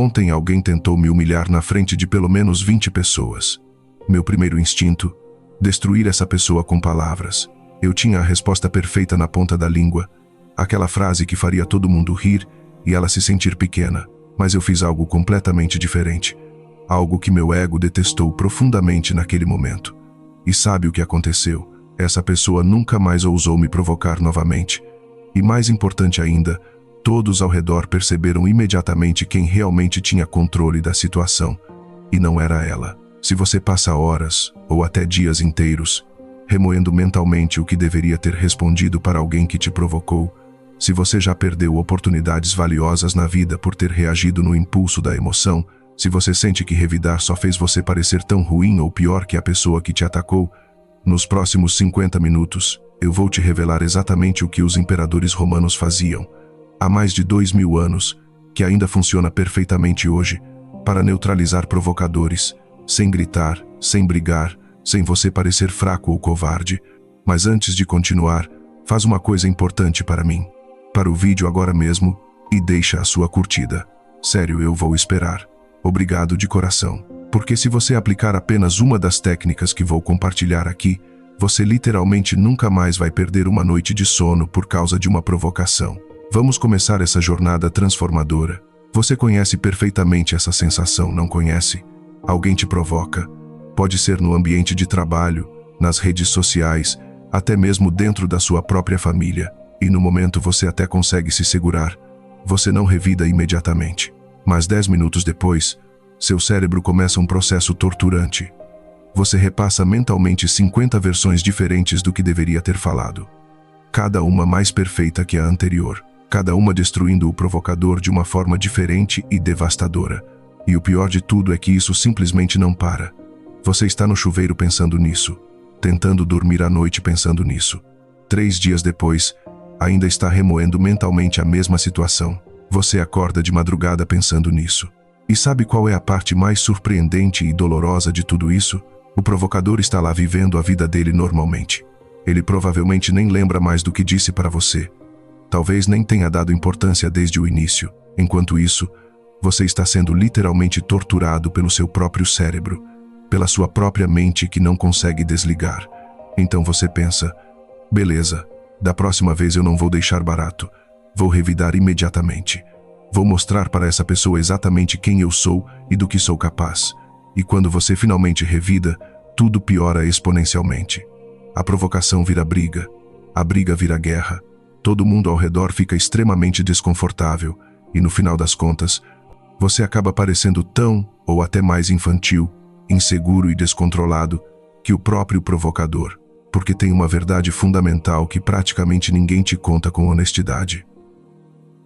Ontem alguém tentou me humilhar na frente de pelo menos 20 pessoas. Meu primeiro instinto: destruir essa pessoa com palavras. Eu tinha a resposta perfeita na ponta da língua, aquela frase que faria todo mundo rir e ela se sentir pequena, mas eu fiz algo completamente diferente. Algo que meu ego detestou profundamente naquele momento. E sabe o que aconteceu? Essa pessoa nunca mais ousou me provocar novamente. E mais importante ainda, todos ao redor perceberam imediatamente quem realmente tinha controle da situação. E não era ela. Se você passa horas, ou até dias inteiros, remoendo mentalmente o que deveria ter respondido para alguém que te provocou, se você já perdeu oportunidades valiosas na vida por ter reagido no impulso da emoção, se você sente que revidar só fez você parecer tão ruim ou pior que a pessoa que te atacou, nos próximos 50 minutos, eu vou te revelar exatamente o que os imperadores romanos faziam, há mais de 2000 anos, que ainda funciona perfeitamente hoje, para neutralizar provocadores, sem gritar, sem brigar, sem você parecer fraco ou covarde. Mas antes de continuar, faz uma coisa importante para mim. Para o vídeo agora mesmo, e deixa a sua curtida. Sério, eu vou esperar. Obrigado de coração. Porque se você aplicar apenas uma das técnicas que vou compartilhar aqui, você literalmente nunca mais vai perder uma noite de sono por causa de uma provocação. Vamos começar essa jornada transformadora. Você conhece perfeitamente essa sensação, não conhece? Alguém te provoca. Pode ser no ambiente de trabalho, nas redes sociais, até mesmo dentro da sua própria família. E no momento você até consegue se segurar. Você não revida imediatamente. Mas 10 minutos depois, seu cérebro começa um processo torturante. Você repassa mentalmente 50 versões diferentes do que deveria ter falado. Cada uma mais perfeita que a anterior. Cada uma destruindo o provocador de uma forma diferente e devastadora. E o pior de tudo é que isso simplesmente não para. Você está no chuveiro pensando nisso. Tentando dormir à noite pensando nisso. 3 dias depois, ainda está remoendo mentalmente a mesma situação. Você acorda de madrugada pensando nisso. E sabe qual é a parte mais surpreendente e dolorosa de tudo isso? O provocador está lá vivendo a vida dele normalmente. Ele provavelmente nem lembra mais do que disse para você. Talvez nem tenha dado importância desde o início. Enquanto isso, você está sendo literalmente torturado pelo seu próprio cérebro, pela sua própria mente que não consegue desligar. Então você pensa: beleza, da próxima vez eu não vou deixar barato. Vou revidar imediatamente. Vou mostrar para essa pessoa exatamente quem eu sou e do que sou capaz. E quando você finalmente revida, tudo piora exponencialmente. A provocação vira briga. A briga vira guerra. Todo mundo ao redor fica extremamente desconfortável. E no final das contas, você acaba parecendo tão, ou até mais infantil, inseguro e descontrolado, que o próprio provocador. Porque tem uma verdade fundamental que praticamente ninguém te conta com honestidade.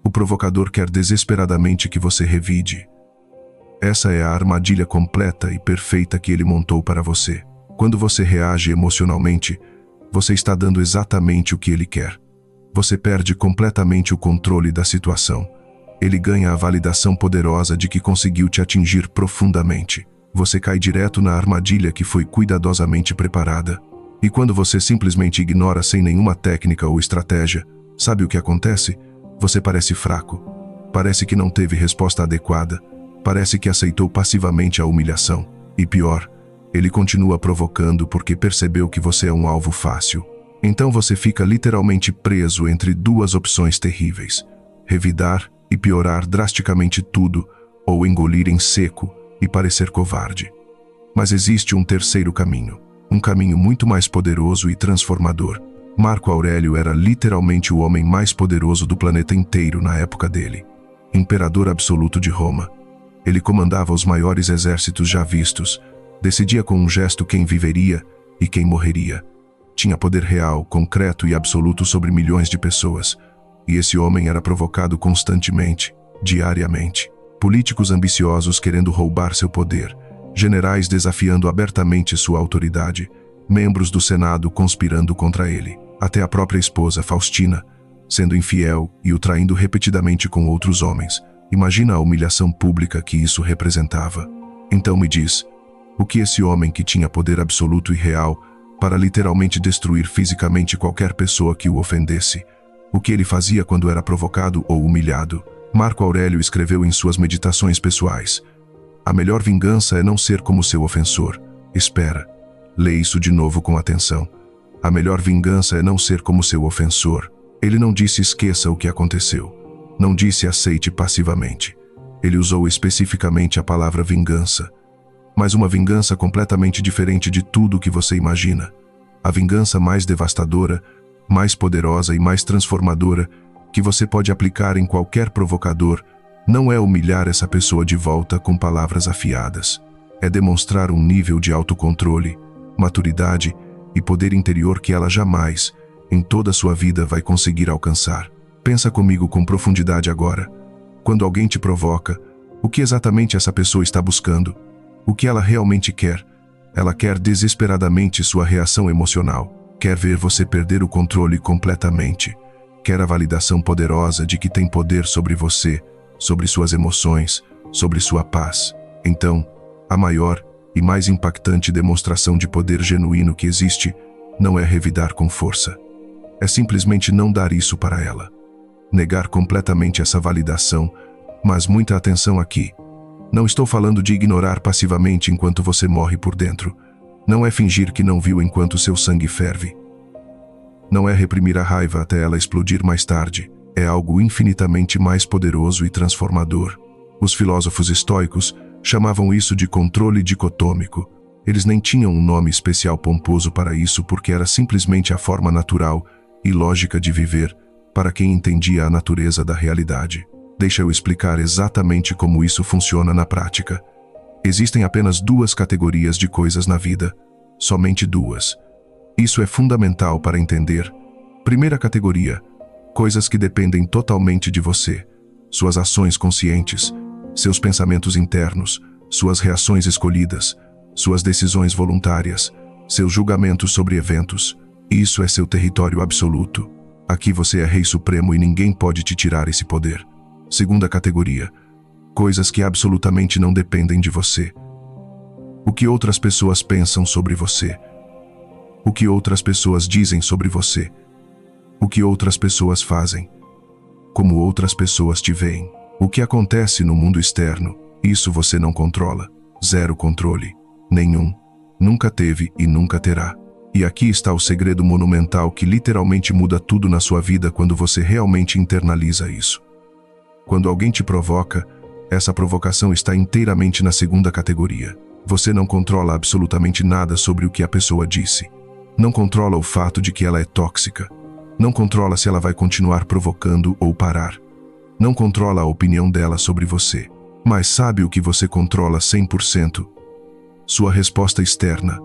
O provocador quer desesperadamente que você revide. Essa é a armadilha completa e perfeita que ele montou para você. Quando você reage emocionalmente, você está dando exatamente o que ele quer. Você perde completamente o controle da situação. Ele ganha a validação poderosa de que conseguiu te atingir profundamente. Você cai direto na armadilha que foi cuidadosamente preparada. E quando você simplesmente ignora sem nenhuma técnica ou estratégia, sabe o que acontece? Você parece fraco. Parece que não teve resposta adequada. Parece que aceitou passivamente a humilhação. E pior, ele continua provocando porque percebeu que você é um alvo fácil. Então você fica literalmente preso entre duas opções terríveis: revidar e piorar drasticamente tudo, ou engolir em seco e parecer covarde. Mas existe um terceiro caminho. Um caminho muito mais poderoso e transformador. Marco Aurélio era literalmente o homem mais poderoso do planeta inteiro na época dele. Imperador absoluto de Roma. Ele comandava os maiores exércitos já vistos, decidia com um gesto quem viveria e quem morreria. Tinha poder real, concreto e absoluto sobre milhões de pessoas. E esse homem era provocado constantemente, diariamente. Políticos ambiciosos querendo roubar seu poder, generais desafiando abertamente sua autoridade, membros do Senado conspirando contra ele. Até a própria esposa, Faustina, sendo infiel e o traindo repetidamente com outros homens. Imagina a humilhação pública que isso representava. Então me diz, o que esse homem que tinha poder absoluto e real para literalmente destruir fisicamente qualquer pessoa que o ofendesse, o que ele fazia quando era provocado ou humilhado? Marco Aurélio escreveu em suas meditações pessoais: a melhor vingança é não ser como seu ofensor. Espera. Lê isso de novo com atenção. A melhor vingança é não ser como seu ofensor. Ele não disse esqueça o que aconteceu. Não disse aceite passivamente. Ele usou especificamente a palavra vingança. Mas uma vingança completamente diferente de tudo o que você imagina. A vingança mais devastadora, mais poderosa e mais transformadora que você pode aplicar em qualquer provocador não é humilhar essa pessoa de volta com palavras afiadas. É demonstrar um nível de autocontrole, maturidade e poder interior que ela jamais, em toda a sua vida, vai conseguir alcançar. Pensa comigo com profundidade agora. Quando alguém te provoca, o que exatamente essa pessoa está buscando? O que ela realmente quer? Ela quer desesperadamente sua reação emocional. Quer ver você perder o controle completamente. Quer a validação poderosa de que tem poder sobre você, sobre suas emoções, sobre sua paz. Então, a maior e mais impactante demonstração de poder genuíno que existe não é revidar com força. É simplesmente não dar isso para ela. Negar completamente essa validação, mas muita atenção aqui. Não estou falando de ignorar passivamente enquanto você morre por dentro. Não é fingir que não viu enquanto seu sangue ferve. Não é reprimir a raiva até ela explodir mais tarde. É algo infinitamente mais poderoso e transformador. Os filósofos estoicos chamavam isso de controle dicotômico. Eles nem tinham um nome especial pomposo para isso porque era simplesmente a forma natural e lógica de viver para quem entendia a natureza da realidade. Deixa eu explicar exatamente como isso funciona na prática. Existem apenas duas categorias de coisas na vida, somente duas. Isso é fundamental para entender. Primeira categoria: coisas que dependem totalmente de você, suas ações conscientes, seus pensamentos internos, suas reações escolhidas, suas decisões voluntárias, seus julgamentos sobre eventos. Isso é seu território absoluto. Aqui você é rei supremo e ninguém pode te tirar esse poder. Segunda categoria: coisas que absolutamente não dependem de você. O que outras pessoas pensam sobre você. O que outras pessoas dizem sobre você. O que outras pessoas fazem. Como outras pessoas te veem. O que acontece no mundo externo, isso você não controla. Zero controle. Nenhum. Nunca teve e nunca terá. E aqui está o segredo monumental que literalmente muda tudo na sua vida quando você realmente internaliza isso. Quando alguém te provoca, essa provocação está inteiramente na segunda categoria. Você não controla absolutamente nada sobre o que a pessoa disse. Não controla o fato de que ela é tóxica. Não controla se ela vai continuar provocando ou parar. Não controla a opinião dela sobre você. Mas sabe o que você controla 100%? Sua resposta externa.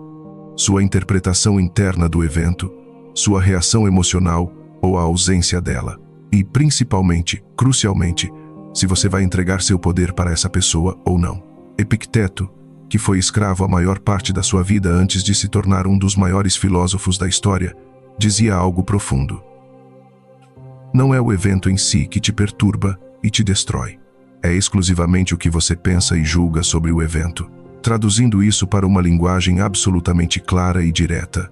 Sua interpretação interna do evento. Sua reação emocional ou a ausência dela. E, principalmente, crucialmente, se você vai entregar seu poder para essa pessoa ou não. Epicteto, que foi escravo a maior parte da sua vida antes de se tornar um dos maiores filósofos da história, dizia algo profundo. Não é o evento em si que te perturba e te destrói. É exclusivamente o que você pensa e julga sobre o evento. Traduzindo isso para uma linguagem absolutamente clara e direta.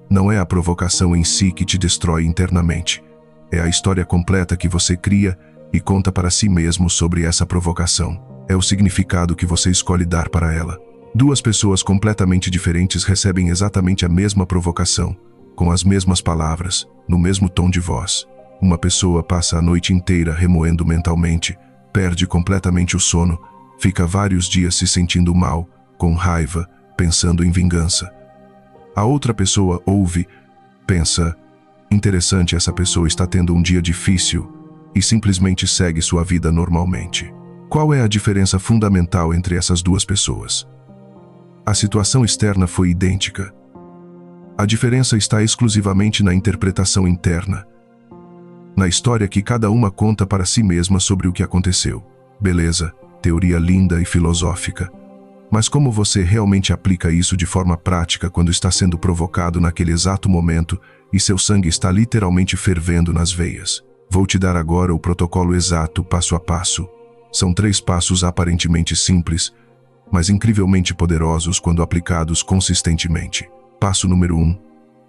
Não é a provocação em si que te destrói internamente. É a história completa que você cria e conta para si mesmo sobre essa provocação. É o significado que você escolhe dar para ela. Duas pessoas completamente diferentes recebem exatamente a mesma provocação, com as mesmas palavras, no mesmo tom de voz. Uma pessoa passa a noite inteira remoendo mentalmente, perde completamente o sono, fica vários dias se sentindo mal, com raiva, pensando em vingança. A outra pessoa ouve, pensa, interessante, essa pessoa está tendo um dia difícil, e simplesmente segue sua vida normalmente. Qual é a diferença fundamental entre essas duas pessoas? A situação externa foi idêntica. A diferença está exclusivamente na interpretação interna, na história que cada uma conta para si mesma sobre o que aconteceu. Beleza, teoria linda e filosófica. Mas como você realmente aplica isso de forma prática quando está sendo provocado naquele exato momento e seu sangue está literalmente fervendo nas veias? Vou te dar agora o protocolo exato, passo a passo. São 3 passos aparentemente simples, mas incrivelmente poderosos quando aplicados consistentemente. Passo número 1.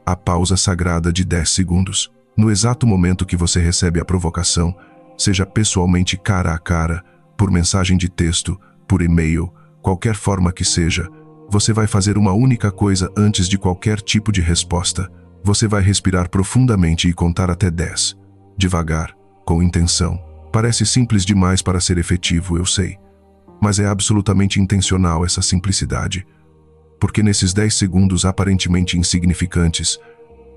A pausa sagrada de 10 segundos. No exato momento que você recebe a provocação, seja pessoalmente cara a cara, por mensagem de texto, por e-mail, qualquer forma que seja, você vai fazer uma única coisa antes de qualquer tipo de resposta. Você vai respirar profundamente e contar até 10. Devagar, com intenção. Parece simples demais para ser efetivo, eu sei. Mas é absolutamente intencional essa simplicidade. Porque nesses 10 segundos aparentemente insignificantes,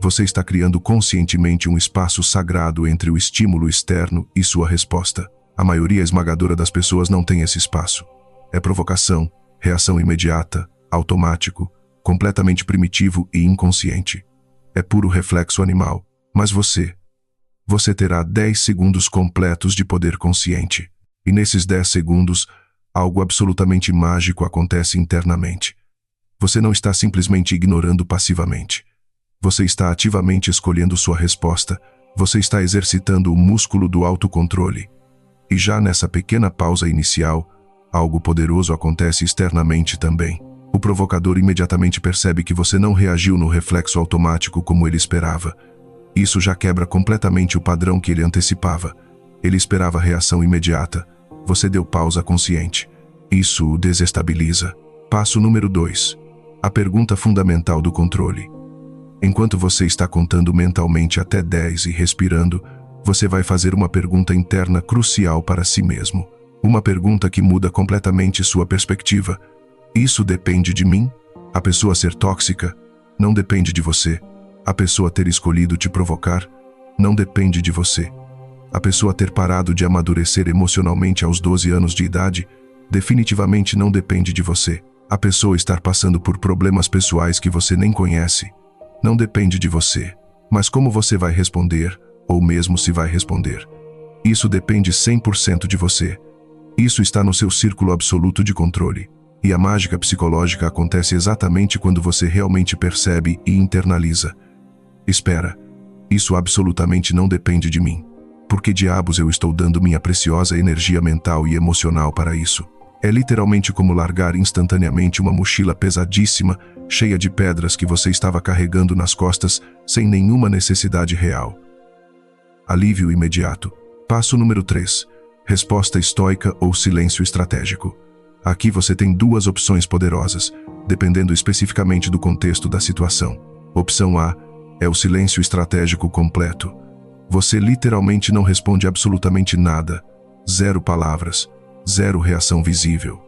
você está criando conscientemente um espaço sagrado entre o estímulo externo e sua resposta. A maioria esmagadora das pessoas não tem esse espaço. É provocação, reação imediata, automático, completamente primitivo e inconsciente. É puro reflexo animal. Mas você terá 10 segundos completos de poder consciente. E nesses 10 segundos, algo absolutamente mágico acontece internamente. Você não está simplesmente ignorando passivamente. Você está ativamente escolhendo sua resposta. Você está exercitando o músculo do autocontrole. E já nessa pequena pausa inicial, algo poderoso acontece externamente também. O provocador imediatamente percebe que você não reagiu no reflexo automático como ele esperava. Isso já quebra completamente o padrão que ele antecipava. Ele esperava reação imediata. Você deu pausa consciente. Isso o desestabiliza. Passo número 2. A pergunta fundamental do controle. Enquanto você está contando mentalmente até 10 e respirando, você vai fazer uma pergunta interna crucial para si mesmo. Uma pergunta que muda completamente sua perspectiva. Isso depende de mim? A pessoa ser tóxica? Não depende de você. A pessoa ter escolhido te provocar? Não depende de você. A pessoa ter parado de amadurecer emocionalmente aos 12 anos de idade? Definitivamente não depende de você. A pessoa estar passando por problemas pessoais que você nem conhece? Não depende de você. Mas como você vai responder, ou mesmo se vai responder? Isso depende 100% de você. Isso está no seu círculo absoluto de controle. E a mágica psicológica acontece exatamente quando você realmente percebe e internaliza. Espera, isso absolutamente não depende de mim. Por que diabos eu estou dando minha preciosa energia mental e emocional para isso? É literalmente como largar instantaneamente uma mochila pesadíssima, cheia de pedras que você estava carregando nas costas sem nenhuma necessidade real. Alívio imediato. Passo número 3. Resposta estoica ou silêncio estratégico. Aqui você tem duas opções poderosas, dependendo especificamente do contexto da situação. Opção A é o silêncio estratégico completo. Você literalmente não responde absolutamente nada. 0 palavras, 0 reação visível.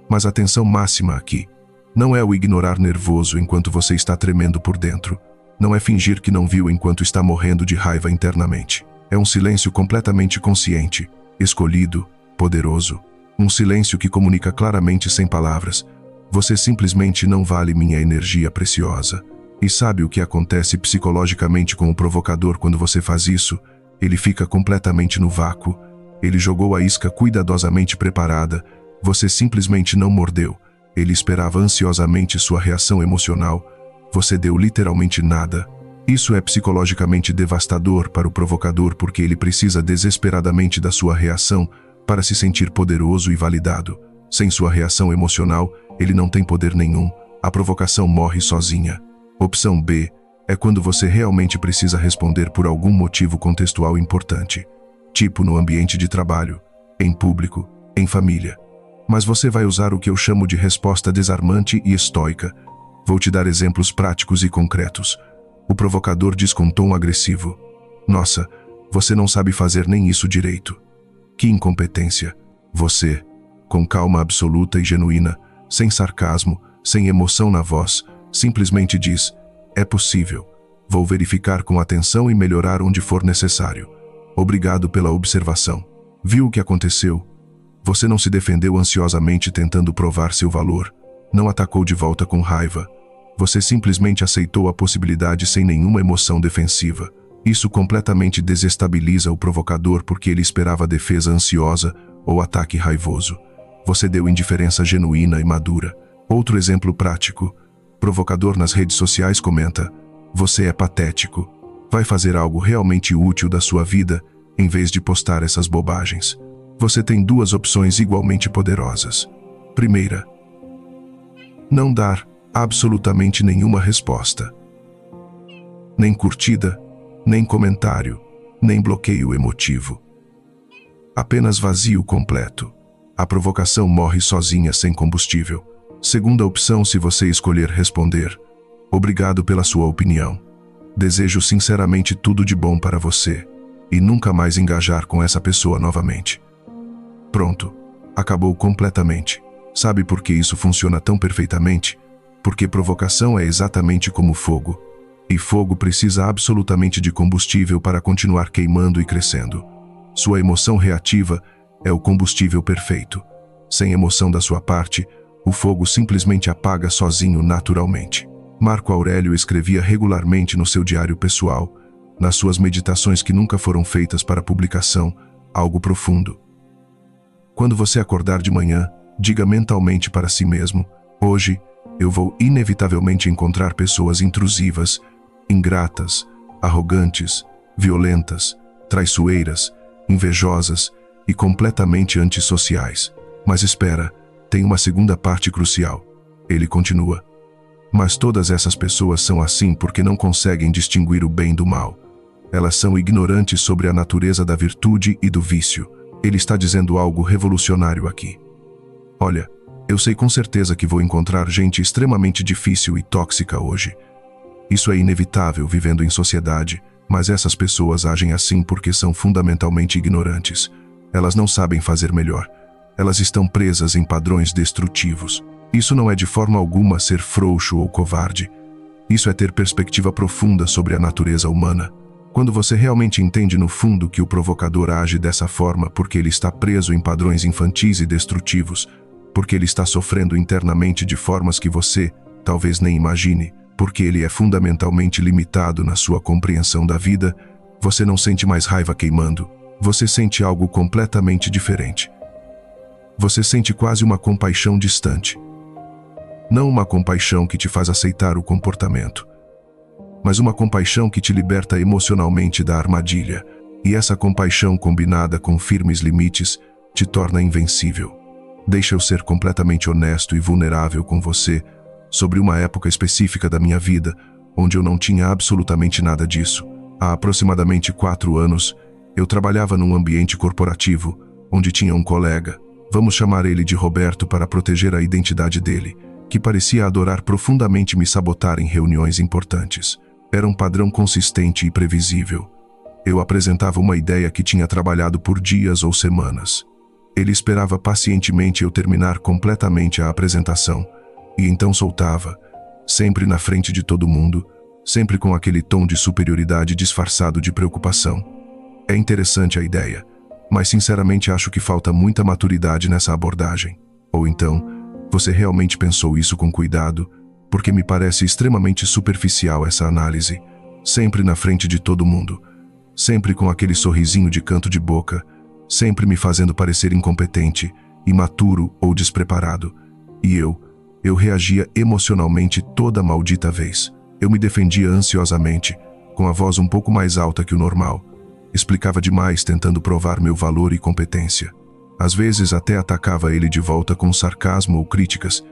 Mas atenção máxima aqui. Não é o ignorar nervoso enquanto você está tremendo por dentro. Não é fingir que não viu enquanto está morrendo de raiva internamente. É um silêncio completamente consciente, escolhido, poderoso. Um silêncio que comunica claramente sem palavras. Você simplesmente não vale minha energia preciosa. E sabe o que acontece psicologicamente com o provocador quando você faz isso? Ele fica completamente no vácuo. Ele jogou a isca cuidadosamente preparada. Você simplesmente não mordeu. Ele esperava ansiosamente sua reação emocional. Você deu literalmente nada. Isso é psicologicamente devastador para o provocador porque ele precisa desesperadamente da sua reação para se sentir poderoso e validado. Sem sua reação emocional, ele não tem poder nenhum. A provocação morre sozinha. Opção B é quando você realmente precisa responder por algum motivo contextual importante. Tipo no ambiente de trabalho, em público, em família. Mas você vai usar o que eu chamo de resposta desarmante e estoica. Vou te dar exemplos práticos e concretos. O provocador diz com tom agressivo: "Nossa, você não sabe fazer nem isso direito. Que incompetência." Você, com calma absoluta e genuína, sem sarcasmo, sem emoção na voz, simplesmente diz: "É possível. Vou verificar com atenção e melhorar onde for necessário. Obrigado pela observação." Viu o que aconteceu? Você não se defendeu ansiosamente tentando provar seu valor. Não atacou de volta com raiva. Você simplesmente aceitou a possibilidade sem nenhuma emoção defensiva. Isso completamente desestabiliza o provocador porque ele esperava defesa ansiosa ou ataque raivoso. Você deu indiferença genuína e madura. Outro exemplo prático. Provocador nas redes sociais comenta: "Você é patético. Vai fazer algo realmente útil da sua vida, em vez de postar essas bobagens." Você tem duas opções igualmente poderosas. Primeira, não dar absolutamente nenhuma resposta. Nem curtida, nem comentário, nem bloqueio emotivo. Apenas vazio completo. A provocação morre sozinha sem combustível. Segunda opção, se você escolher responder: obrigado pela sua opinião. Desejo sinceramente tudo de bom para você. E nunca mais engajar com essa pessoa novamente. Pronto. Acabou completamente. Sabe por que isso funciona tão perfeitamente? Porque provocação é exatamente como fogo. E fogo precisa absolutamente de combustível para continuar queimando e crescendo. Sua emoção reativa é o combustível perfeito. Sem emoção da sua parte, o fogo simplesmente apaga sozinho naturalmente. Marco Aurélio escrevia regularmente no seu diário pessoal, nas suas meditações que nunca foram feitas para publicação, algo profundo. Quando você acordar de manhã, diga mentalmente para si mesmo: hoje eu vou inevitavelmente encontrar pessoas intrusivas, ingratas, arrogantes, violentas, traiçoeiras, invejosas e completamente antissociais. Mas espera, tem uma segunda parte crucial. Ele continua: mas todas essas pessoas são assim porque não conseguem distinguir o bem do mal. Elas são ignorantes sobre a natureza da virtude e do vício. Ele está dizendo algo revolucionário aqui. Olha, eu sei com certeza que vou encontrar gente extremamente difícil e tóxica hoje. Isso é inevitável vivendo em sociedade, mas essas pessoas agem assim porque são fundamentalmente ignorantes. Elas não sabem fazer melhor. Elas estão presas em padrões destrutivos. Isso não é de forma alguma ser frouxo ou covarde. Isso é ter perspectiva profunda sobre a natureza humana. Quando você realmente entende no fundo que o provocador age dessa forma porque ele está preso em padrões infantis e destrutivos, porque ele está sofrendo internamente de formas que você talvez nem imagine, porque ele é fundamentalmente limitado na sua compreensão da vida, você não sente mais raiva queimando, você sente algo completamente diferente. Você sente quase uma compaixão distante. Não uma compaixão que te faz aceitar o comportamento, mas uma compaixão que te liberta emocionalmente da armadilha, e essa compaixão combinada com firmes limites te torna invencível. Deixa eu ser completamente honesto e vulnerável com você sobre uma época específica da minha vida, onde eu não tinha absolutamente nada disso. Há aproximadamente 4 anos, eu trabalhava num ambiente corporativo, onde tinha um colega, vamos chamar ele de Roberto para proteger a identidade dele, que parecia adorar profundamente me sabotar em reuniões importantes. Era um padrão consistente e previsível. Eu apresentava uma ideia que tinha trabalhado por dias ou semanas. Ele esperava pacientemente eu terminar completamente a apresentação, e então soltava, sempre na frente de todo mundo, sempre com aquele tom de superioridade disfarçado de preocupação. É interessante a ideia, mas sinceramente acho que falta muita maturidade nessa abordagem. Ou então, você realmente pensou isso com cuidado, porque me parece extremamente superficial essa análise, sempre na frente de todo mundo, sempre com aquele sorrisinho de canto de boca, sempre me fazendo parecer incompetente, imaturo ou despreparado. E eu reagia emocionalmente toda maldita vez. Eu me defendia ansiosamente, com a voz um pouco mais alta que o normal. Explicava demais tentando provar meu valor e competência. Às vezes até atacava ele de volta com sarcasmo ou críticas.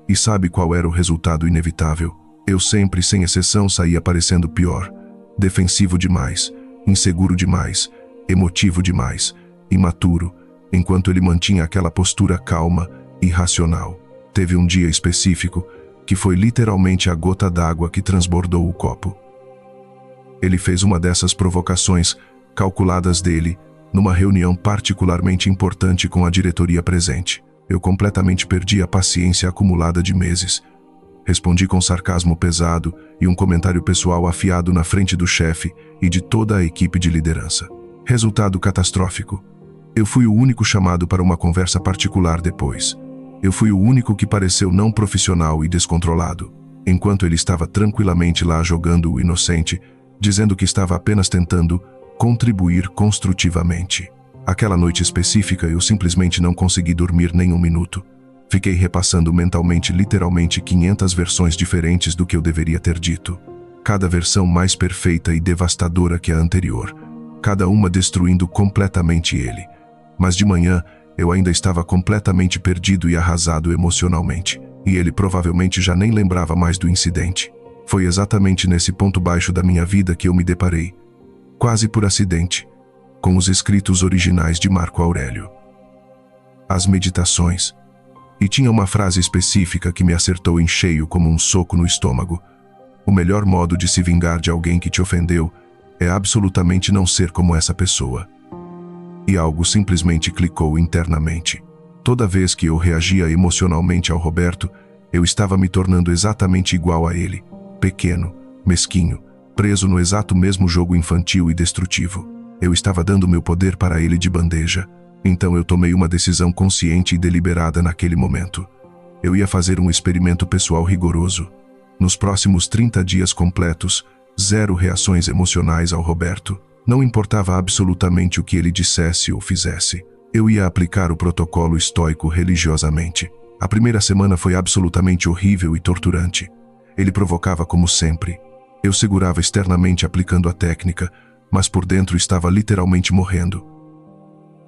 E sabe qual era o resultado inevitável? Eu sempre, sem exceção, saía parecendo pior. Defensivo demais, inseguro demais, emotivo demais, imaturo, enquanto ele mantinha aquela postura calma e racional. Teve um dia específico que foi literalmente a gota d'água que transbordou o copo. Ele fez uma dessas provocações calculadas dele numa reunião particularmente importante com a diretoria presente. Eu completamente perdi a paciência acumulada de meses. Respondi com sarcasmo pesado e um comentário pessoal afiado na frente do chefe e de toda a equipe de liderança. Resultado catastrófico. Eu fui o único chamado para uma conversa particular depois. Eu fui o único que pareceu não profissional e descontrolado, enquanto ele estava tranquilamente lá jogando o inocente, dizendo que estava apenas tentando contribuir construtivamente. Aquela noite específica eu simplesmente não consegui dormir nem um minuto. Fiquei repassando mentalmente literalmente 500 versões diferentes do que eu deveria ter dito. Cada versão mais perfeita e devastadora que a anterior. Cada uma destruindo completamente ele. Mas de manhã, eu ainda estava completamente perdido e arrasado emocionalmente. E ele provavelmente já nem lembrava mais do incidente. Foi exatamente nesse ponto baixo da minha vida que eu me deparei. Quase por acidente. com os escritos originais de Marco Aurélio. As meditações. E tinha uma frase específica que me acertou em cheio como um soco no estômago. O melhor modo de se vingar de alguém que te ofendeu é absolutamente não ser como essa pessoa. E algo simplesmente clicou internamente. Toda vez que eu reagia emocionalmente ao Roberto, eu estava me tornando exatamente igual a ele, pequeno, mesquinho, preso no exato mesmo jogo infantil e destrutivo. Eu estava dando meu poder para ele de bandeja. Então eu tomei uma decisão consciente e deliberada naquele momento. Eu ia fazer um experimento pessoal rigoroso. Nos próximos 30 dias completos, 0 reações emocionais ao Roberto. Não importava absolutamente o que ele dissesse ou fizesse. Eu ia aplicar o protocolo estoico religiosamente. A primeira semana foi absolutamente horrível e torturante. Ele provocava como sempre. Eu segurava externamente aplicando a técnica, mas por dentro estava literalmente morrendo.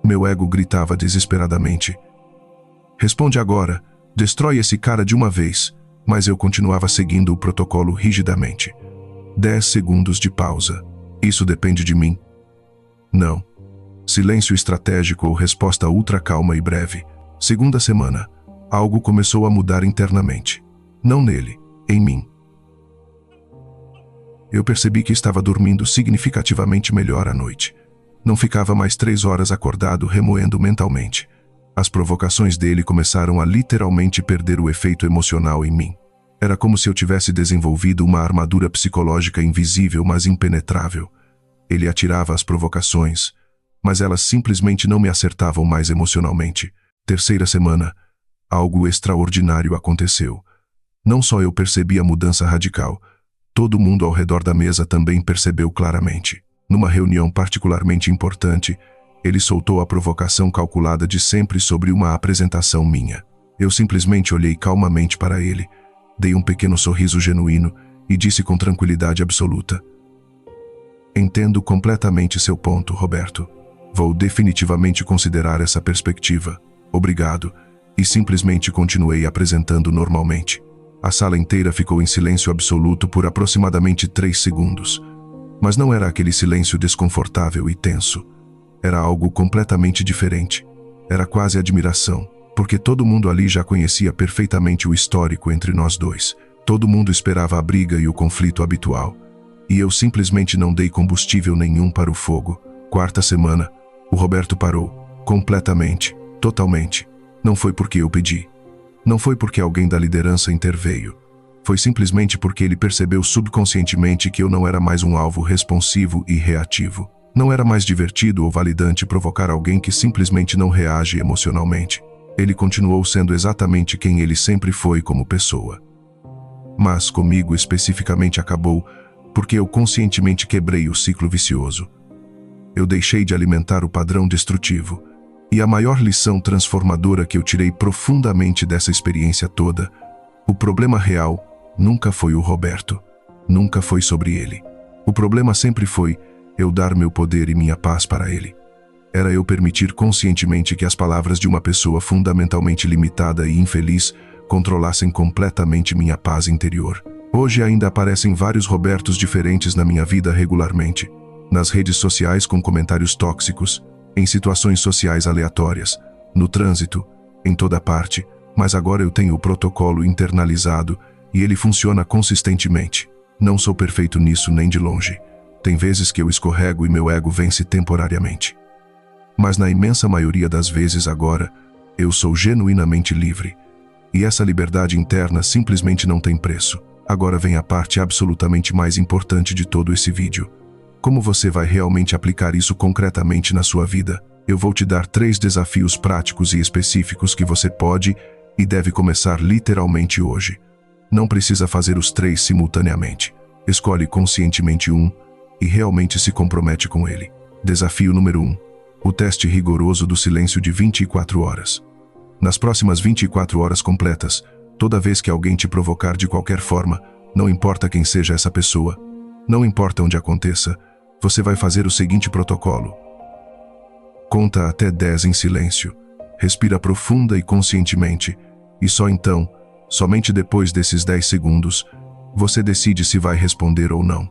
Meu ego gritava desesperadamente. Responde agora, destrói esse cara de uma vez, mas eu continuava seguindo o protocolo rigidamente. 10 segundos de pausa. Isso depende de mim? Não. Silêncio estratégico ou resposta ultra calma e breve. Segunda semana. Algo começou a mudar internamente. Não nele, em mim. Eu percebi que estava dormindo significativamente melhor à noite. Não ficava mais 3 horas acordado remoendo mentalmente. As provocações dele começaram a literalmente perder o efeito emocional em mim. Era como se eu tivesse desenvolvido uma armadura psicológica invisível, mas impenetrável. Ele atirava as provocações, mas elas simplesmente não me acertavam mais emocionalmente. Terceira semana, algo extraordinário aconteceu. Não só eu percebi a mudança radical, todo mundo ao redor da mesa também percebeu claramente. Numa reunião particularmente importante, ele soltou a provocação calculada de sempre sobre uma apresentação minha. Eu simplesmente olhei calmamente para ele, dei um pequeno sorriso genuíno e disse com tranquilidade absoluta: entendo completamente seu ponto, Roberto. Vou definitivamente considerar essa perspectiva. Obrigado. E simplesmente continuei apresentando normalmente. A sala inteira ficou em silêncio absoluto por aproximadamente 3 segundos. Mas não era aquele silêncio desconfortável e tenso. Era algo completamente diferente. Era quase admiração, porque todo mundo ali já conhecia perfeitamente o histórico entre nós dois. Todo mundo esperava a briga e o conflito habitual. E eu simplesmente não dei combustível nenhum para o fogo. Quarta semana, o Roberto parou. Completamente. Totalmente. Não foi porque eu pedi. Não foi porque alguém da liderança interveio. Foi simplesmente porque ele percebeu subconscientemente que eu não era mais um alvo responsivo e reativo. Não era mais divertido ou validante provocar alguém que simplesmente não reage emocionalmente. Ele continuou sendo exatamente quem ele sempre foi como pessoa. Mas comigo especificamente acabou porque eu conscientemente quebrei o ciclo vicioso. Eu deixei de alimentar o padrão destrutivo. E a maior lição transformadora que eu tirei profundamente dessa experiência toda, o problema real nunca foi o Roberto, nunca foi sobre ele. O problema sempre foi eu dar meu poder e minha paz para ele. Era eu permitir conscientemente que as palavras de uma pessoa fundamentalmente limitada e infeliz controlassem completamente minha paz interior. Hoje ainda aparecem vários Robertos diferentes na minha vida regularmente, nas redes sociais com comentários tóxicos, em situações sociais aleatórias, no trânsito, em toda parte, mas agora eu tenho o protocolo internalizado e ele funciona consistentemente. Não sou perfeito nisso nem de longe. Tem vezes que eu escorrego e meu ego vence temporariamente. Mas na imensa maioria das vezes agora, eu sou genuinamente livre. E essa liberdade interna simplesmente não tem preço. Agora vem a parte absolutamente mais importante de todo esse vídeo. Como você vai realmente aplicar isso concretamente na sua vida? Eu vou te dar 3 desafios práticos e específicos que você pode e deve começar literalmente hoje. Não precisa fazer os 3 simultaneamente. Escolhe conscientemente um e realmente se compromete com ele. Desafio número 1. O teste rigoroso do silêncio de 24 horas. Nas próximas 24 horas completas, toda vez que alguém te provocar de qualquer forma, não importa quem seja essa pessoa, não importa onde aconteça, você vai fazer o seguinte protocolo. Conta até 10 em silêncio. Respira profunda e conscientemente. E só então, somente depois desses 10 segundos, você decide se vai responder ou não.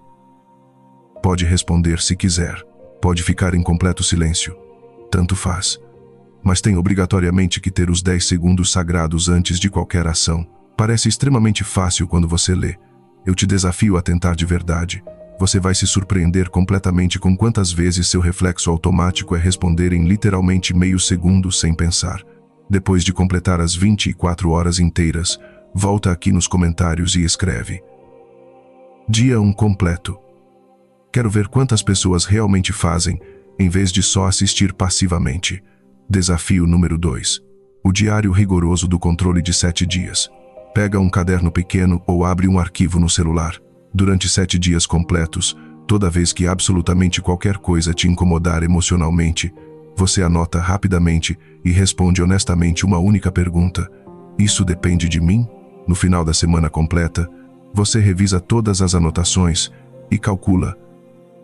Pode responder se quiser. Pode ficar em completo silêncio. Tanto faz. Mas tem obrigatoriamente que ter os 10 segundos sagrados antes de qualquer ação. Parece extremamente fácil quando você lê. Eu te desafio a tentar de verdade. Você vai se surpreender completamente com quantas vezes seu reflexo automático é responder em literalmente meio segundo sem pensar. Depois de completar as 24 horas inteiras, volta aqui nos comentários e escreve: Dia 1 completo. Quero ver quantas pessoas realmente fazem, em vez de só assistir passivamente. Desafio número 2. O diário rigoroso do controle de 7 dias. Pega um caderno pequeno ou abre um arquivo no celular. Durante 7 dias completos, toda vez que absolutamente qualquer coisa te incomodar emocionalmente, você anota rapidamente e responde honestamente uma única pergunta: isso depende de mim? No final da semana completa, você revisa todas as anotações e calcula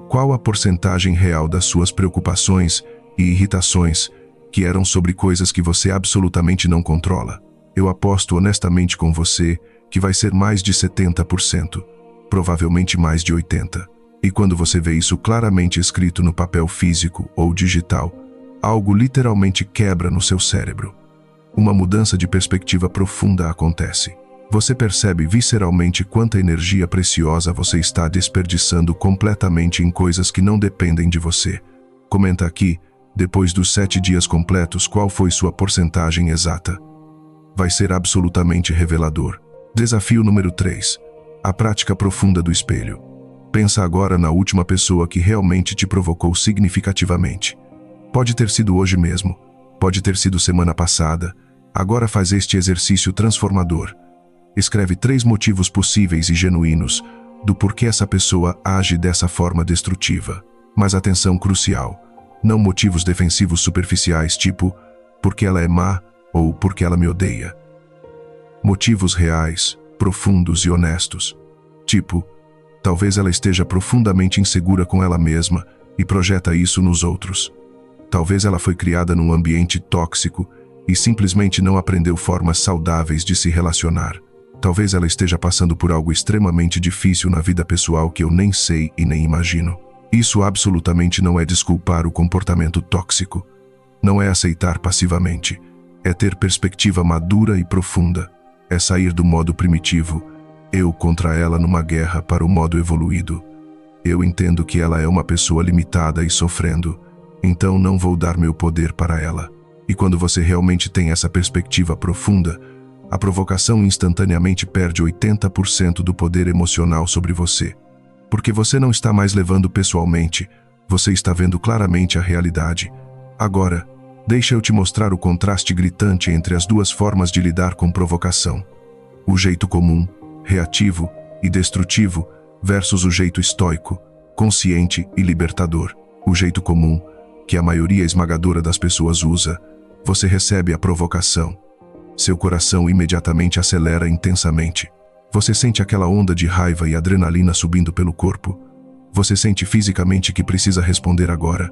qual a porcentagem real das suas preocupações e irritações que eram sobre coisas que você absolutamente não controla. Eu aposto honestamente com você que vai ser mais de 70%, provavelmente mais de 80%. E quando você vê isso claramente escrito no papel físico ou digital, algo literalmente quebra no seu cérebro. Uma mudança de perspectiva profunda acontece. Você percebe visceralmente quanta energia preciosa você está desperdiçando completamente em coisas que não dependem de você. Comenta aqui, depois dos 7 dias completos, qual foi sua porcentagem exata. Vai ser absolutamente revelador. Desafio número 3. A prática profunda do espelho. Pensa agora na última pessoa que realmente te provocou significativamente. Pode ter sido hoje mesmo, pode ter sido semana passada. Agora faz este exercício transformador. Escreve 3 motivos possíveis e genuínos do porquê essa pessoa age dessa forma destrutiva. Mas atenção crucial, não motivos defensivos superficiais tipo porque ela é má ou porque ela me odeia. Motivos reais, profundos e honestos, tipo talvez ela esteja profundamente insegura com ela mesma e projeta isso nos outros. Talvez ela foi criada num ambiente tóxico e simplesmente não aprendeu formas saudáveis de se relacionar. Talvez ela esteja passando por algo extremamente difícil na vida pessoal que eu nem sei e nem imagino. Isso absolutamente não é desculpar o comportamento tóxico. Não é aceitar passivamente. É ter perspectiva madura e profunda. É sair do modo primitivo, eu contra ela numa guerra, para o modo evoluído. Eu entendo que ela é uma pessoa limitada e sofrendo, então não vou dar meu poder para ela. E quando você realmente tem essa perspectiva profunda, a provocação instantaneamente perde 80% do poder emocional sobre você. Porque você não está mais levando pessoalmente, você está vendo claramente a realidade. Agora, deixa eu te mostrar o contraste gritante entre as duas formas de lidar com provocação. O jeito comum, reativo e destrutivo, versus o jeito estoico, consciente e libertador. O jeito comum, que a maioria esmagadora das pessoas usa, você recebe a provocação. Seu coração imediatamente acelera intensamente. Você sente aquela onda de raiva e adrenalina subindo pelo corpo. Você sente fisicamente que precisa responder agora.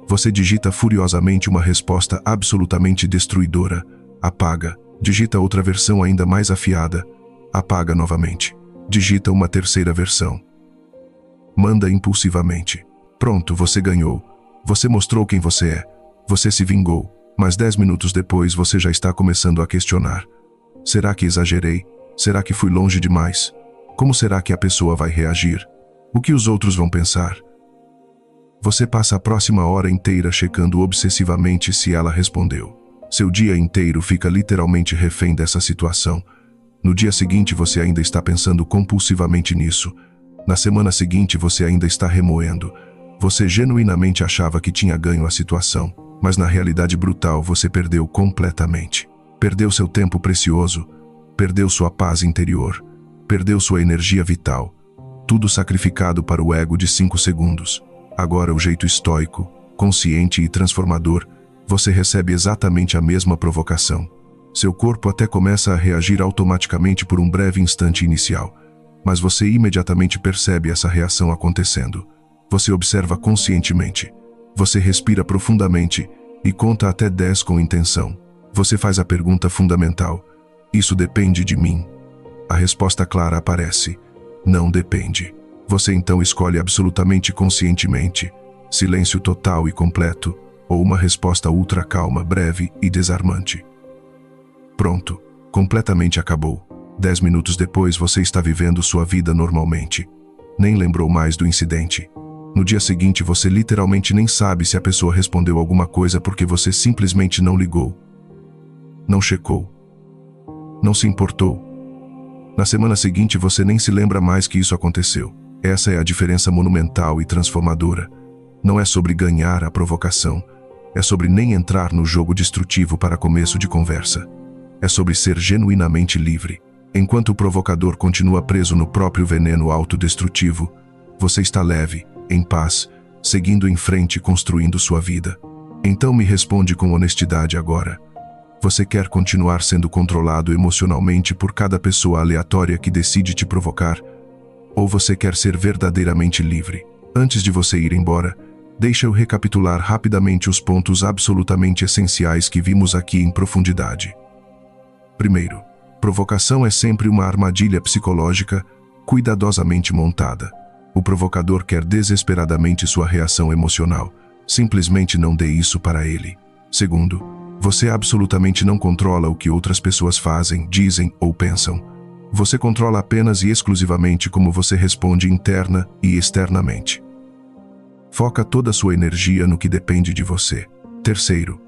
Você digita furiosamente uma resposta absolutamente destruidora. Apaga. Digita outra versão ainda mais afiada. Apaga novamente. Digita uma terceira versão. Manda impulsivamente. Pronto, você ganhou. Você mostrou quem você é. Você se vingou. Mas 10 minutos depois você já está começando a questionar. Será que exagerei? Será que fui longe demais? Como será que a pessoa vai reagir? O que os outros vão pensar? Você passa a próxima hora inteira checando obsessivamente se ela respondeu. Seu dia inteiro fica literalmente refém dessa situação. No dia seguinte você ainda está pensando compulsivamente nisso. Na semana seguinte você ainda está remoendo. Você genuinamente achava que tinha ganho a situação, mas na realidade brutal você perdeu completamente. Perdeu seu tempo precioso, perdeu sua paz interior, perdeu sua energia vital. Tudo sacrificado para o ego de 5 segundos. Agora o jeito estoico, consciente e transformador, você recebe exatamente a mesma provocação. Seu corpo até começa a reagir automaticamente por um breve instante inicial, mas você imediatamente percebe essa reação acontecendo. Você observa conscientemente. Você respira profundamente e conta até 10 com intenção. Você faz a pergunta fundamental: isso depende de mim? A resposta clara aparece: não depende. Você então escolhe absolutamente conscientemente: silêncio total e completo, ou uma resposta ultra calma, breve e desarmante. Pronto, completamente acabou. 10 minutos depois você está vivendo sua vida normalmente. Nem lembrou mais do incidente. No dia seguinte você literalmente nem sabe se a pessoa respondeu alguma coisa porque você simplesmente não ligou. Não checou. Não se importou. Na semana seguinte você nem se lembra mais que isso aconteceu. Essa é a diferença monumental e transformadora. Não é sobre ganhar a provocação. É sobre nem entrar no jogo destrutivo para começo de conversa. É sobre ser genuinamente livre. Enquanto o provocador continua preso no próprio veneno autodestrutivo, você está leve, em paz, seguindo em frente e construindo sua vida. Então me responde com honestidade agora. Você quer continuar sendo controlado emocionalmente por cada pessoa aleatória que decide te provocar? Ou você quer ser verdadeiramente livre? Antes de você ir embora, deixa eu recapitular rapidamente os pontos absolutamente essenciais que vimos aqui em profundidade. Primeiro, provocação é sempre uma armadilha psicológica cuidadosamente montada. O provocador quer desesperadamente sua reação emocional. Simplesmente não dê isso para ele. Segundo, você absolutamente não controla o que outras pessoas fazem, dizem ou pensam. Você controla apenas e exclusivamente como você responde interna e externamente. Foca toda a sua energia no que depende de você. Terceiro,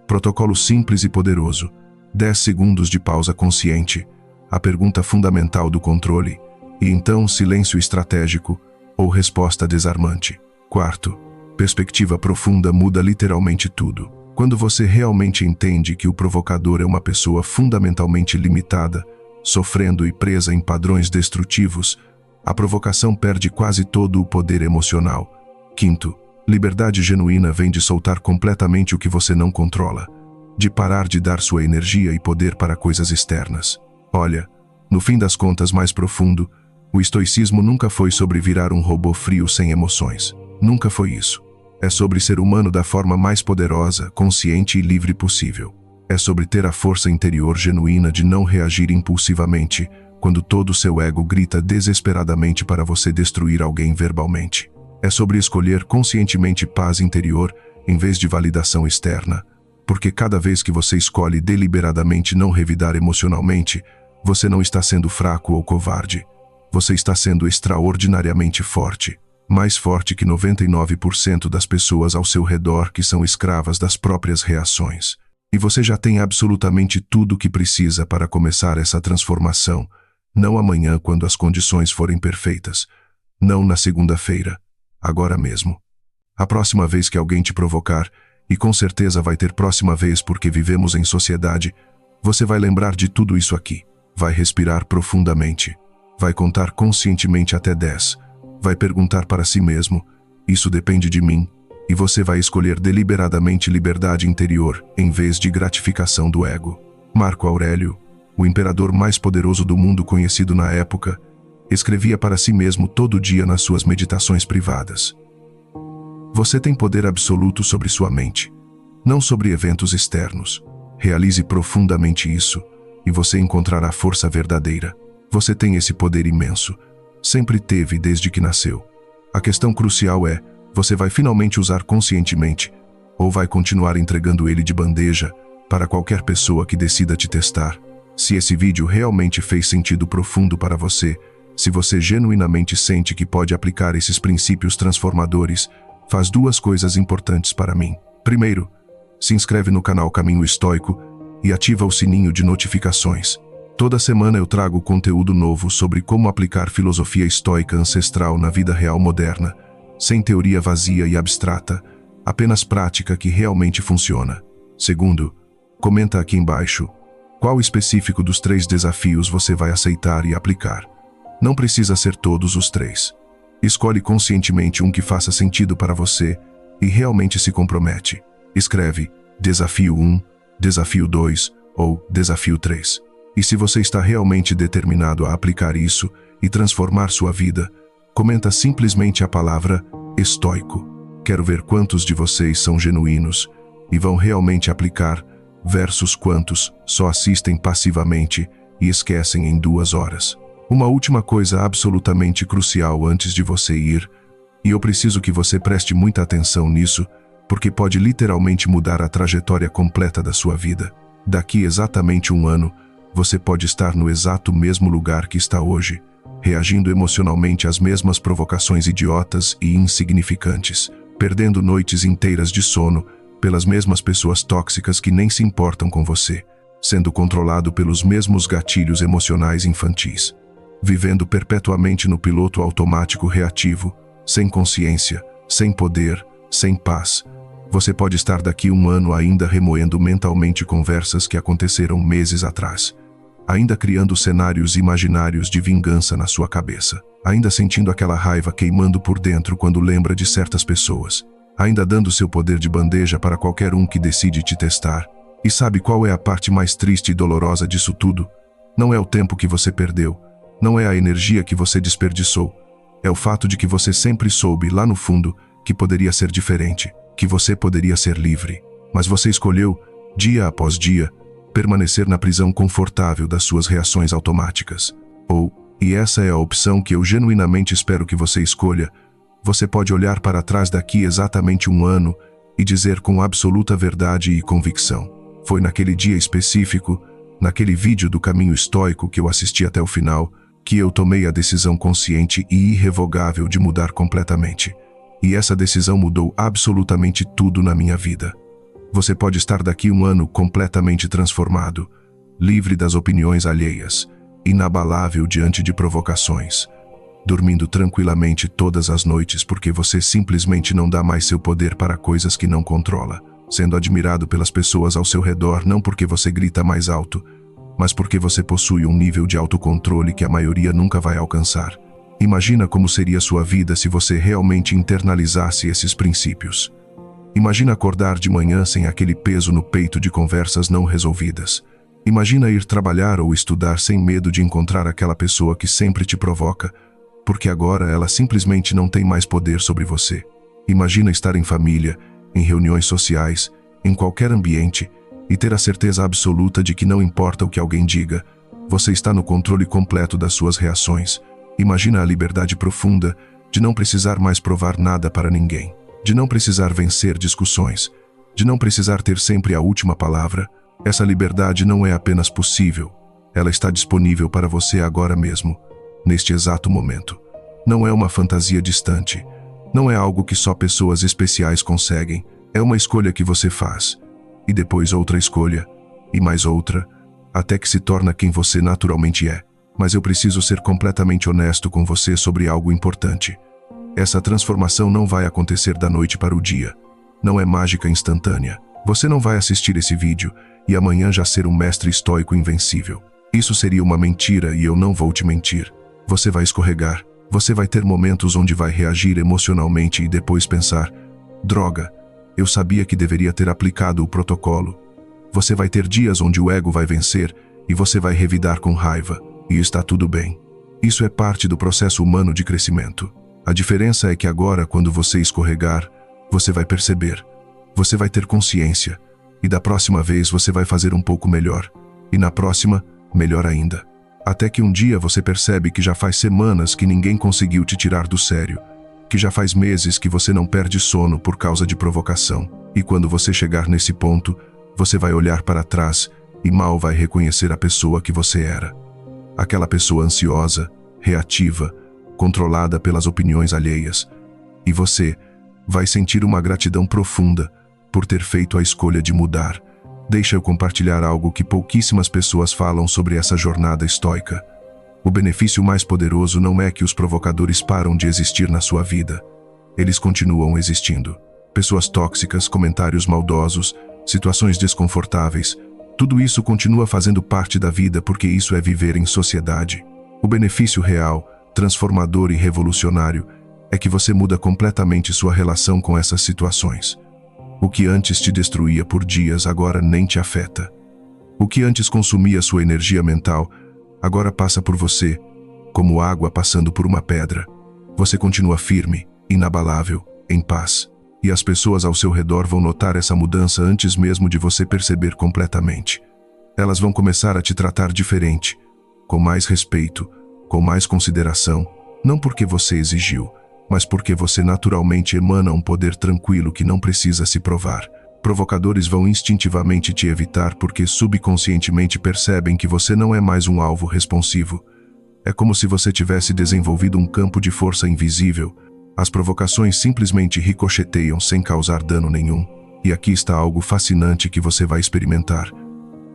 protocolo simples e poderoso. 10 segundos de pausa consciente, a pergunta fundamental do controle, e então silêncio estratégico ou resposta desarmante. Quarto, perspectiva profunda muda literalmente tudo. Quando você realmente entende que o provocador é uma pessoa fundamentalmente limitada, sofrendo e presa em padrões destrutivos, a provocação perde quase todo o poder emocional. Quinto, liberdade genuína vem de soltar completamente o que você não controla, de parar de dar sua energia e poder para coisas externas. Olha, no fim das contas mais profundo, o estoicismo nunca foi sobre virar um robô frio sem emoções. Nunca foi isso. É sobre ser humano da forma mais poderosa, consciente e livre possível. É sobre ter a força interior genuína de não reagir impulsivamente quando todo o seu ego grita desesperadamente para você destruir alguém verbalmente. É sobre escolher conscientemente paz interior em vez de validação externa. Porque cada vez que você escolhe deliberadamente não revidar emocionalmente, você não está sendo fraco ou covarde. Você está sendo extraordinariamente forte. Mais forte que 99% das pessoas ao seu redor que são escravas das próprias reações. E você já tem absolutamente tudo o que precisa para começar essa transformação. Não amanhã quando as condições forem perfeitas. Não na segunda-feira. Agora mesmo. A próxima vez que alguém te provocar, e com certeza vai ter próxima vez porque vivemos em sociedade, você vai lembrar de tudo isso aqui. Vai respirar profundamente. Vai contar conscientemente até 10. Vai perguntar para si mesmo, isso depende de mim, e você vai escolher deliberadamente liberdade interior, em vez de gratificação do ego. Marco Aurélio, o imperador mais poderoso do mundo conhecido na época, escrevia para si mesmo todo dia nas suas meditações privadas. Você tem poder absoluto sobre sua mente, não sobre eventos externos. Realize profundamente isso, e você encontrará força verdadeira. Você tem esse poder imenso. Sempre teve desde que nasceu. A questão crucial é, você vai finalmente usar conscientemente, ou vai continuar entregando ele de bandeja para qualquer pessoa que decida te testar? Se esse vídeo realmente fez sentido profundo para você, se você genuinamente sente que pode aplicar esses princípios transformadores, faz 2 coisas importantes para mim. Primeiro, se inscreve no canal Caminho Estoico e ativa o sininho de notificações. Toda semana eu trago conteúdo novo sobre como aplicar filosofia estoica ancestral na vida real moderna, sem teoria vazia e abstrata, apenas prática que realmente funciona. Segundo, comenta aqui embaixo qual específico dos 3 desafios você vai aceitar e aplicar. Não precisa ser todos os 3. Escolhe conscientemente um que faça sentido para você e realmente se compromete. Escreve Desafio 1, Desafio 2 ou Desafio 3. E se você está realmente determinado a aplicar isso e transformar sua vida, comenta simplesmente a palavra estoico. Quero ver quantos de vocês são genuínos e vão realmente aplicar, versus quantos só assistem passivamente e esquecem em 2 horas. Uma última coisa absolutamente crucial antes de você ir. E eu preciso que você preste muita atenção nisso, porque pode literalmente mudar a trajetória completa da sua vida. Daqui exatamente um ano, você pode estar no exato mesmo lugar que está hoje, reagindo emocionalmente às mesmas provocações idiotas e insignificantes, perdendo noites inteiras de sono pelas mesmas pessoas tóxicas que nem se importam com você, sendo controlado pelos mesmos gatilhos emocionais infantis, vivendo perpetuamente no piloto automático reativo, sem consciência, sem poder, sem paz. Você pode estar daqui um ano ainda remoendo mentalmente conversas que aconteceram meses atrás, ainda criando cenários imaginários de vingança na sua cabeça, ainda sentindo aquela raiva queimando por dentro quando lembra de certas pessoas, ainda dando seu poder de bandeja para qualquer um que decide te testar. E sabe qual é a parte mais triste e dolorosa disso tudo? Não é o tempo que você perdeu, não é a energia que você desperdiçou, é o fato de que você sempre soube, lá no fundo, que poderia ser diferente, que você poderia ser livre. Mas você escolheu, dia após dia, permanecer na prisão confortável das suas reações automáticas. E essa é a opção que eu genuinamente espero que você escolha, você pode olhar para trás daqui exatamente um ano e dizer com absoluta verdade e convicção: foi naquele dia específico, naquele vídeo do caminho estoico que eu assisti até o final, que eu tomei a decisão consciente e irrevogável de mudar completamente. E essa decisão mudou absolutamente tudo na minha vida. Você pode estar daqui um ano completamente transformado, livre das opiniões alheias, inabalável diante de provocações, dormindo tranquilamente todas as noites porque você simplesmente não dá mais seu poder para coisas que não controla, sendo admirado pelas pessoas ao seu redor não porque você grita mais alto, mas porque você possui um nível de autocontrole que a maioria nunca vai alcançar. Imagina como seria sua vida se você realmente internalizasse esses princípios. Imagina acordar de manhã sem aquele peso no peito de conversas não resolvidas. Imagina ir trabalhar ou estudar sem medo de encontrar aquela pessoa que sempre te provoca, porque agora ela simplesmente não tem mais poder sobre você. Imagina estar em família, em reuniões sociais, em qualquer ambiente, e ter a certeza absoluta de que não importa o que alguém diga, você está no controle completo das suas reações. Imagina a liberdade profunda de não precisar mais provar nada para ninguém, de não precisar vencer discussões, de não precisar ter sempre a última palavra. Essa liberdade não é apenas possível, ela está disponível para você agora mesmo, neste exato momento. Não é uma fantasia distante, não é algo que só pessoas especiais conseguem, é uma escolha que você faz, e depois outra escolha, e mais outra, até que se torna quem você naturalmente é. Mas eu preciso ser completamente honesto com você sobre algo importante. Essa transformação não vai acontecer da noite para o dia. Não é mágica instantânea. Você não vai assistir esse vídeo e amanhã já ser um mestre estoico invencível. Isso seria uma mentira e eu não vou te mentir. Você vai escorregar. Você vai ter momentos onde vai reagir emocionalmente e depois pensar: droga, eu sabia que deveria ter aplicado o protocolo. Você vai ter dias onde o ego vai vencer e você vai revidar com raiva. E está tudo bem. Isso é parte do processo humano de crescimento. A diferença é que agora, quando você escorregar, você vai perceber. Você vai ter consciência. E da próxima vez você vai fazer um pouco melhor. E na próxima, melhor ainda. Até que um dia você percebe que já faz semanas que ninguém conseguiu te tirar do sério. Que já faz meses que você não perde sono por causa de provocação. E quando você chegar nesse ponto, você vai olhar para trás e mal vai reconhecer a pessoa que você era. Aquela pessoa ansiosa, reativa, controlada pelas opiniões alheias. E você vai sentir uma gratidão profunda por ter feito a escolha de mudar. Deixa eu compartilhar algo que pouquíssimas pessoas falam sobre essa jornada estoica. O benefício mais poderoso não é que os provocadores param de existir na sua vida. Eles continuam existindo. Pessoas tóxicas, comentários maldosos, situações desconfortáveis, tudo isso continua fazendo parte da vida porque isso é viver em sociedade. O benefício real, transformador e revolucionário é que você muda completamente sua relação com essas situações. O que antes te destruía por dias agora nem te afeta. O que antes consumia sua energia mental agora passa por você, como água passando por uma pedra. Você continua firme, inabalável, em paz. E as pessoas ao seu redor vão notar essa mudança antes mesmo de você perceber completamente. Elas vão começar a te tratar diferente, com mais respeito, com mais consideração, não porque você exigiu, mas porque você naturalmente emana um poder tranquilo que não precisa se provar. Provocadores vão instintivamente te evitar porque subconscientemente percebem que você não é mais um alvo responsivo. É como se você tivesse desenvolvido um campo de força invisível. As provocações simplesmente ricocheteiam sem causar dano nenhum. E aqui está algo fascinante que você vai experimentar.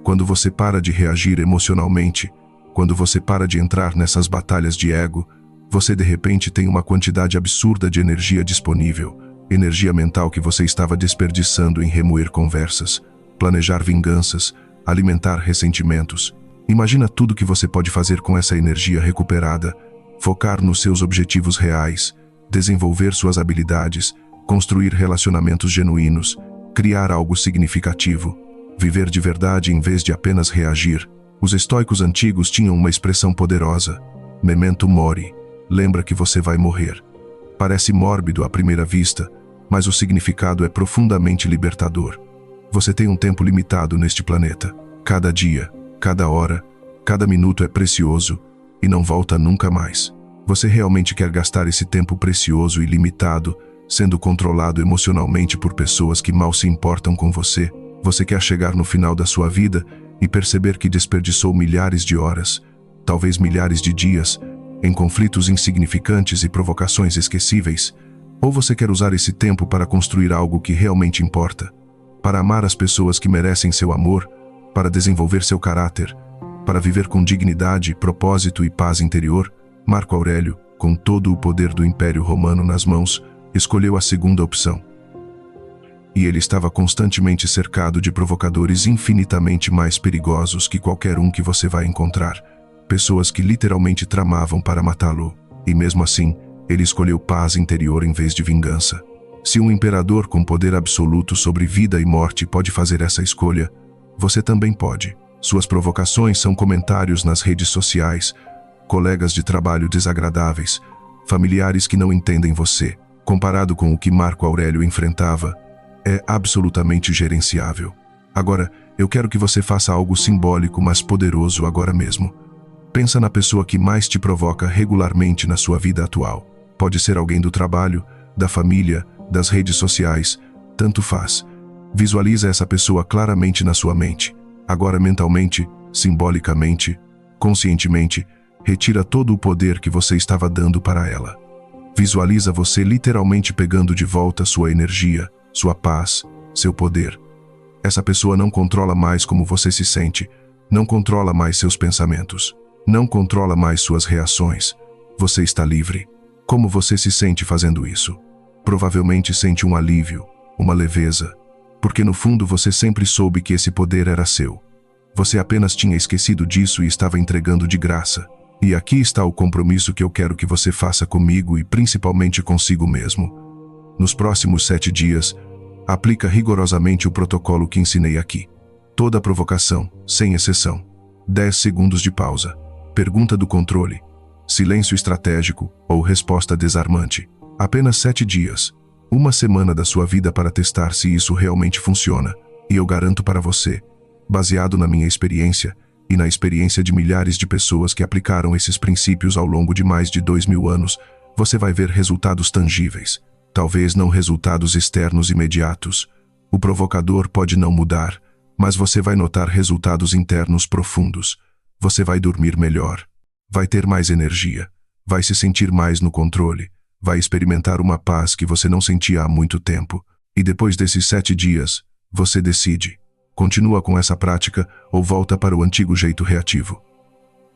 Quando você para de reagir emocionalmente, quando você para de entrar nessas batalhas de ego, você de repente tem uma quantidade absurda de energia disponível, energia mental que você estava desperdiçando em remoer conversas, planejar vinganças, alimentar ressentimentos. Imagina tudo que você pode fazer com essa energia recuperada, focar nos seus objetivos reais, desenvolver suas habilidades, construir relacionamentos genuínos, criar algo significativo, viver de verdade em vez de apenas reagir. Os estoicos antigos tinham uma expressão poderosa: memento mori, lembra que você vai morrer. Parece mórbido à primeira vista, mas o significado é profundamente libertador. Você tem um tempo limitado neste planeta. Cada dia, cada hora, cada minuto é precioso e não volta nunca mais. Você realmente quer gastar esse tempo precioso e limitado sendo controlado emocionalmente por pessoas que mal se importam com você? Você quer chegar no final da sua vida e perceber que desperdiçou milhares de horas, talvez milhares de dias, em conflitos insignificantes e provocações esquecíveis? Ou você quer usar esse tempo para construir algo que realmente importa? Para amar as pessoas que merecem seu amor, para desenvolver seu caráter, para viver com dignidade, propósito e paz interior? Marco Aurélio, com todo o poder do Império Romano nas mãos, escolheu a segunda opção. E ele estava constantemente cercado de provocadores infinitamente mais perigosos que qualquer um que você vai encontrar. Pessoas que literalmente tramavam para matá-lo. E mesmo assim, ele escolheu paz interior em vez de vingança. Se um imperador com poder absoluto sobre vida e morte pode fazer essa escolha, você também pode. Suas provocações são comentários nas redes sociais, colegas de trabalho desagradáveis, familiares que não entendem você. Comparado com o que Marco Aurélio enfrentava, é absolutamente gerenciável. Agora, eu quero que você faça algo simbólico, mas poderoso agora mesmo. Pensa na pessoa que mais te provoca regularmente na sua vida atual. Pode ser alguém do trabalho, da família, das redes sociais, tanto faz. Visualiza essa pessoa claramente na sua mente. Agora mentalmente, simbolicamente, conscientemente, retira todo o poder que você estava dando para ela. Visualiza você literalmente pegando de volta sua energia, sua paz, seu poder. Essa pessoa não controla mais como você se sente, não controla mais seus pensamentos, não controla mais suas reações. Você está livre. Como você se sente fazendo isso? Provavelmente sente um alívio, uma leveza, porque no fundo você sempre soube que esse poder era seu. Você apenas tinha esquecido disso e estava entregando de graça. E aqui está o compromisso que eu quero que você faça comigo e principalmente consigo mesmo. Nos próximos 7 dias, aplica rigorosamente o protocolo que ensinei aqui. Toda provocação, sem exceção. 10 segundos de pausa. Pergunta do controle. Silêncio estratégico ou resposta desarmante. Apenas 7 dias. Uma semana da sua vida para testar se isso realmente funciona. E eu garanto para você, baseado na minha experiência, e na experiência de milhares de pessoas que aplicaram esses princípios ao longo de mais de 2000 anos, você vai ver resultados tangíveis. Talvez não resultados externos imediatos. O provocador pode não mudar, mas você vai notar resultados internos profundos. Você vai dormir melhor, vai ter mais energia, vai se sentir mais no controle, vai experimentar uma paz que você não sentia há muito tempo. E depois desses 7 dias, você decide. Continua com essa prática ou volta para o antigo jeito reativo.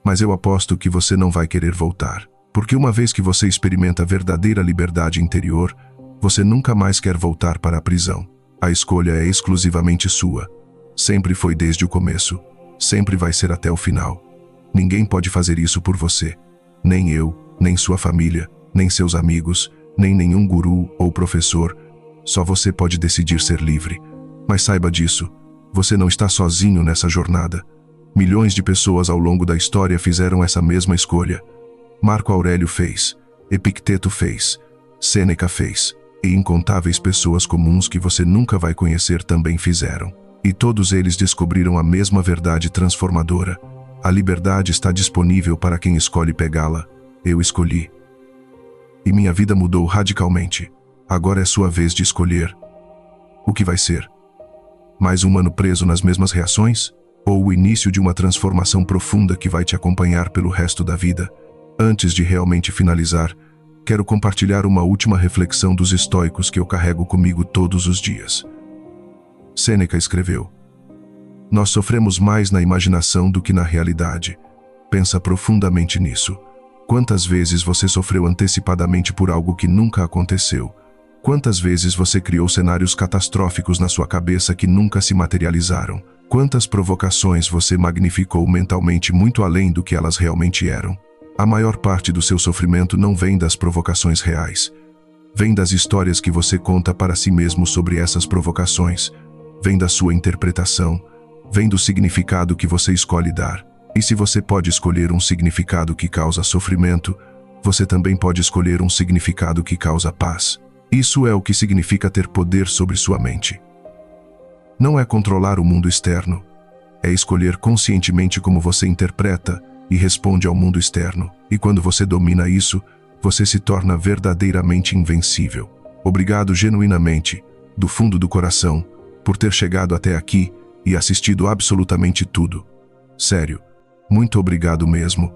Mas eu aposto que você não vai querer voltar, porque uma vez que você experimenta a verdadeira liberdade interior, você nunca mais quer voltar para a prisão. A escolha é exclusivamente sua. Sempre foi desde o começo, sempre vai ser até o final. Ninguém pode fazer isso por você. Nem eu, nem sua família, nem seus amigos, nem nenhum guru ou professor. Só você pode decidir ser livre. Mas saiba disso. Você não está sozinho nessa jornada. Milhões de pessoas ao longo da história fizeram essa mesma escolha. Marco Aurélio fez, Epicteto fez, Sêneca fez, e incontáveis pessoas comuns que você nunca vai conhecer também fizeram. E todos eles descobriram a mesma verdade transformadora. A liberdade está disponível para quem escolhe pegá-la. Eu escolhi. e minha vida mudou radicalmente. Agora é sua vez de escolher. O que vai ser? Mais um humano preso nas mesmas reações? Ou o início de uma transformação profunda que vai te acompanhar pelo resto da vida? Antes de realmente finalizar, quero compartilhar uma última reflexão dos estoicos que eu carrego comigo todos os dias. Sêneca escreveu: nós sofremos mais na imaginação do que na realidade. Pensa profundamente nisso. Quantas vezes você sofreu antecipadamente por algo que nunca aconteceu? Quantas vezes você criou cenários catastróficos na sua cabeça que nunca se materializaram? Quantas provocações você magnificou mentalmente muito além do que elas realmente eram? A maior parte do seu sofrimento não vem das provocações reais. Vem das histórias que você conta para si mesmo sobre essas provocações. Vem da sua interpretação. Vem do significado que você escolhe dar. E se você pode escolher um significado que causa sofrimento, você também pode escolher um significado que causa paz. Isso é o que significa ter poder sobre sua mente. Não é controlar o mundo externo, é escolher conscientemente como você interpreta e responde ao mundo externo. E quando você domina isso, você se torna verdadeiramente invencível. Obrigado genuinamente, do fundo do coração, por ter chegado até aqui e assistido absolutamente tudo. Sério, muito obrigado mesmo.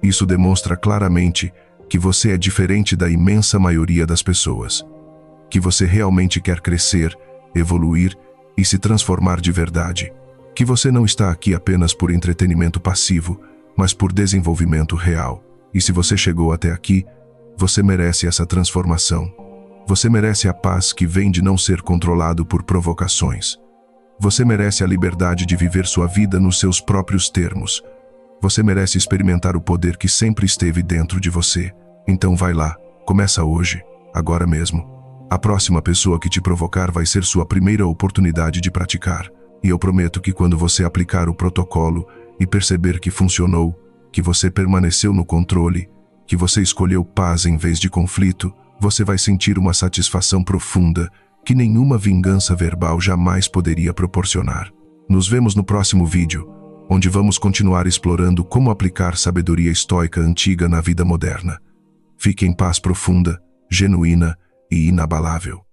Isso demonstra claramente que você é diferente da imensa maioria das pessoas. Que você realmente quer crescer, evoluir e se transformar de verdade. Que você não está aqui apenas por entretenimento passivo, mas por desenvolvimento real. E se você chegou até aqui, você merece essa transformação. Você merece a paz que vem de não ser controlado por provocações. Você merece a liberdade de viver sua vida nos seus próprios termos. Você merece experimentar o poder que sempre esteve dentro de você. Então vai lá, começa hoje, agora mesmo. A próxima pessoa que te provocar vai ser sua primeira oportunidade de praticar. E eu prometo que quando você aplicar o protocolo e perceber que funcionou, que você permaneceu no controle, que você escolheu paz em vez de conflito, você vai sentir uma satisfação profunda que nenhuma vingança verbal jamais poderia proporcionar. Nos vemos no próximo vídeo, onde vamos continuar explorando como aplicar sabedoria estoica antiga na vida moderna. Fique em paz profunda, genuína e inabalável.